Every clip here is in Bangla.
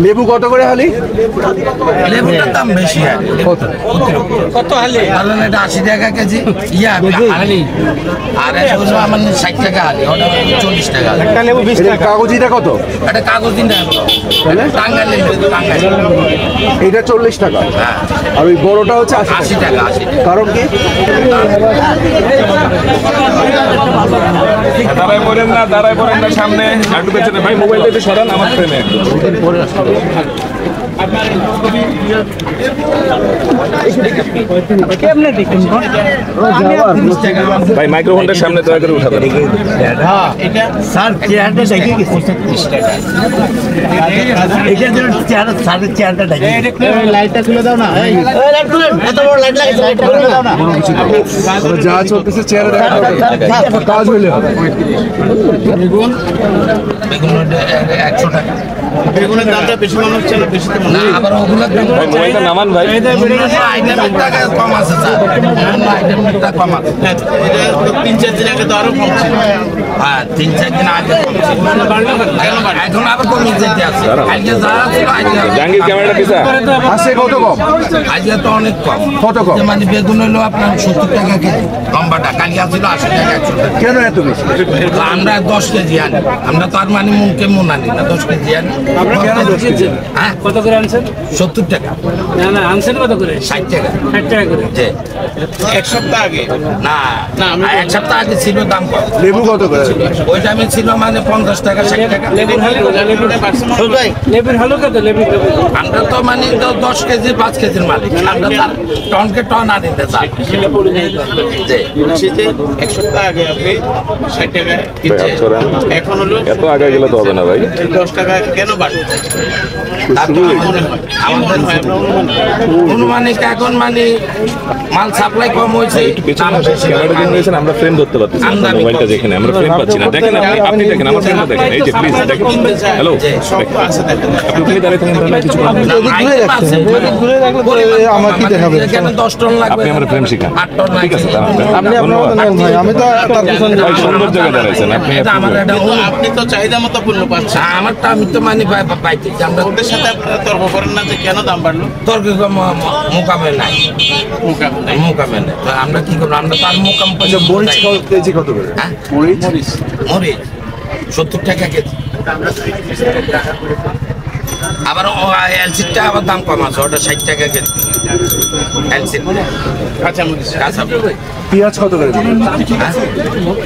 লেবু কত করে হালি? লেবুটার দাম বেশি কত হালি? হালি এটা 80 টাকা কেজি হালি, আর এগুলো আমার 60 টাকা হালি, ওটা 40 টাকা। একটা লেবু 20 টাকা। কাগজিটা কত? এটা কাগজ দিন টাঙ্গাইল লেবু, টাঙ্গাইল এটা 40 টাকা। হ্যাঁ, আর ওই বড়টা হচ্ছে 80 টাকা। 80 কারণ কি? দাঁড়ায় পড়েন না সামনে একটু পেছনে ভাই, মোবাইলটা একটু সরান আমার ফ্রেমে। ভাই মাইক্রোফোনটার সামনে দয়া করে উঠাবেন। স্যার চেয়ারটা দেখে গেছি 30 টাকা। এটার জন্য স্যারের চেয়ারটা দেখে লাইটটা খুলে দাও না। লাইট খুলেন, এত বড় লাইট লাগে, লাইট খুলে দাও না। যা চলতেছে চেহারা দেখা কাজ হইলে হবে। বেগুন 100 টাকা। বেগুনের দামটা বেশি মনে হচ্ছে না? বেশি না, আবার ওগুলোর দাম মোবাইলটা নামান ভাই। আইটেমের টাকা কম আছে স্যার, আইটেমের টাকা কম আছে। এটা 3-4 দিন আগে তো আরো কম ছিল। হ্যাঁ, 3-4 দিন আগে কম ছিল, এখন আবার কমে যেতে আছে। আজকে যা ছিল আজকে জাহাঙ্গীর ক্যামেরাটা পিছা আছে কত কম? আজকে তো অনেক কম। কত কম? মানে বেগুন হলো আপনার 70 টাকা কেজি লম্বাটা, কালিয়া ছিল 80 টাকা 100 টাকা। কেন এত বেশি? আমরা 10 কেজি আনি, আমরা তার মানে মুখে মন আনি না, 10 কেজি আনি। হ্যাঁ, কত করে আনছেন? 70 টাকা। না আনছেন কত করে? 60 টাকা। 60 টাকা করে। জি। এক সপ্তাহ আগে না, এক সপ্তাহ আগে ছিল দাম কম। লেবু কত করে? ওই টাইমে ছিল মানে 50 টাকা 60 টাকা। লেবুর হালু কত? লেবুর হালু কত? লেবুর আমরা তো মানে 10 কেজি 5 কেজির মালিক, আমরা তার টনকে টন আনিতে চাই। জি। এক সপ্তাহ আগে আপনি 60 টাকা কিনছেন, এখন হলো এত আগে গেলে তো হবে না ভাই। 10 টাকা কেন বাড়ছে? আমাদের অনুমানিক এখন মানে মাল সাপ্লাই কম হয়েছে, দাম বেশি। ক্যামেরাটা যেখানে রয়েছেন আমরা ফ্রেম ধরতে পারতেছি না, আমদানি মোবাইলটা কম। যেখানে আমরা ফ্রেম পাচ্ছি না। দেখেন আপনি দেখেন আমার ফ্রেমটা দেখেন, এই যে প্লিজ দেখেন। হ্যালো, আপনি ওখানে দাঁড়িয়ে থাকেন, তাহলে কিছু করবেন না। আমার কি দেখাবে? এখানে 10 টন লাগবে, আপনি আমার ফ্রেম শিখান। 8 টন ঠিক আছে, লাগবে। আপনি আপনার মতো নেন ভাই, আমি তো তার পিছনে ভাই সুন্দর জায়গায় দাঁড়াইছেন আপনি। এটা আমার একটা আপনি তো চাহিদা মতো পণ্য পাচ্ছেন, আমারটা আমি তো মানে পাইতে আমরা ওদের সাথে আপনারা তর্ক করেন না যে কেন দাম বাড়লো? তর্ক মোকামে নাই, মোকামে নাই। তো আমরা কি করবো, আমরা তার মোকাম আচ্ছা, মরিচ কেজি কত করে? হ্যাঁ, মরিচ মরিচ 70 টাকা কেজি। আবার এলসিটা আবার দাম কম আছে, ওটা 60 টাকা কেজি এলসি। কাঁচা মরিচ কাঁচা পেঁয়াজ কত করে?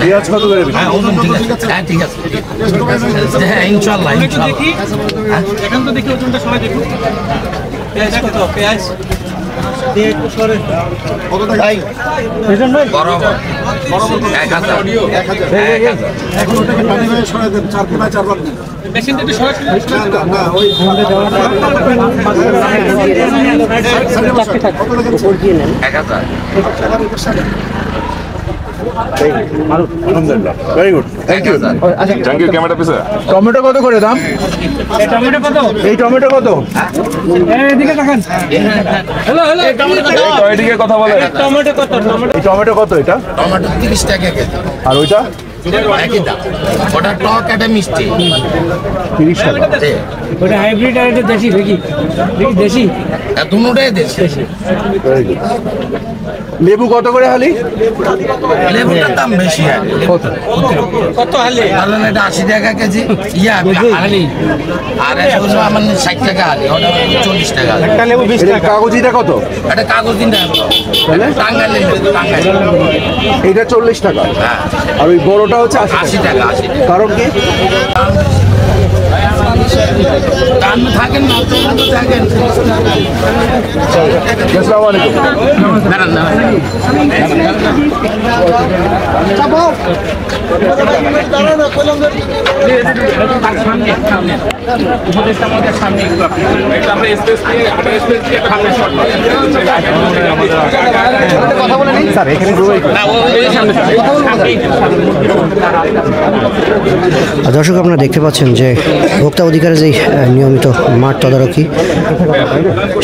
পেঁয়াজ কত করে? হ্যাঁ, ওজন ঠিক আছে। হ্যাঁ, ঠিক আছে। হ্যাঁ, ইনশাল্লাহ ইনশাল্লাহ। এখন তো দেখি ওজনটা সবাই দেখুন। পেঁয়াজ কত? পেঁয়াজ বরাবর 1000। মেশিনটা একটু সরাসরি very good, thank you. Jahangir ক্যামেরাটা পিছা। টমেটো কত করে দাম? টমেটো কত? এই টমেটো কত? এদিকে দেখেন। হ্যালো হ্যালো, কয়দিকে কথা বলে? টমেটো কত? এই টমেটো কত এটা? টমেটো 30 টাকা কেজি। আর ওইটা একই দাম, ওটা টক এটা মিষ্টি 30 টাকা। জি। ওটা হাইব্রিড আর এটা দেশি নাকি? দেশি। দুটোটাই দেশি। Very good. লেবু কত করে হালি? লেবুটার দাম বেশি কত হালি? হালি এটা 80 টাকা কেজি হালি, আর এগুলো আমার 60 টাকা হালি, ওটা 40 টাকা হালি। একটা লেবু 20 টাকা। কাগজিটা কত? এটা কাগজ দিন টাঙ্গাইল লেবু, টাঙ্গাইল। এটা 40 টাকা। হ্যাঁ, আর ওই বড়টা হচ্ছে 80 টাকা। 80 টাকা। কারণ কি? দাম থাকেন না, তো থাকেন। আসসালামু আলাইকুম। দাঁড়ান দাঁড়ান। দর্শক আপনারা দেখতে পাচ্ছেন যে ভোক্তা অধিকারের যে মাসেই নিয়মিত মাঠ তদারকি,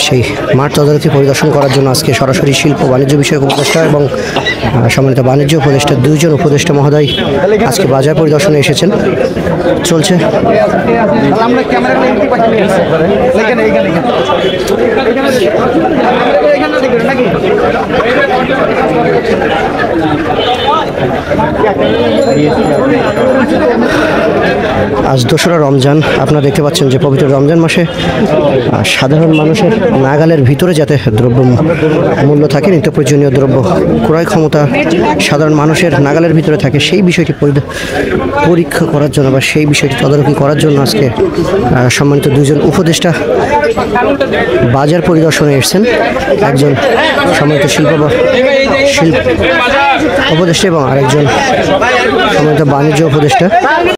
সেই মাঠ তদারকি পরিদর্শন করার জন্য আজকে সরাসরি শিল্প বাণিজ্য বিষয়ক উপদেষ্টা এবং সম্মানিত বাণিজ্য উপদেষ্টা, দুইজন উপদেষ্টা মহোদয় আজকে বাজার পরিদর্শনে এসেছেন। চলছে আমরা ক্যামেরা নাকি আজ 2রা রমজান। আপনারা দেখতে পাচ্ছেন যে পবিত্র রমজান মাসে সাধারণ মানুষের নাগালের ভিতরে যাতে দ্রব্য মূল্য থাকে, নিত্য প্রয়োজনীয় দ্রব্য ক্রয় ক্ষমতা সাধারণ মানুষের নাগালের ভিতরে থাকে, সেই বিষয়টি পরীক্ষা করার জন্য বা সেই বিষয়টি তদারকি করার জন্য আজকে সম্মানিত দুইজন উপদেষ্টা বাজার পরিদর্শনে এসেছেন। একজন সম্মানিত শিল্প উপদেষ্টা এবং আরেকজন সম্মানিত বাণিজ্য উপদেষ্টা।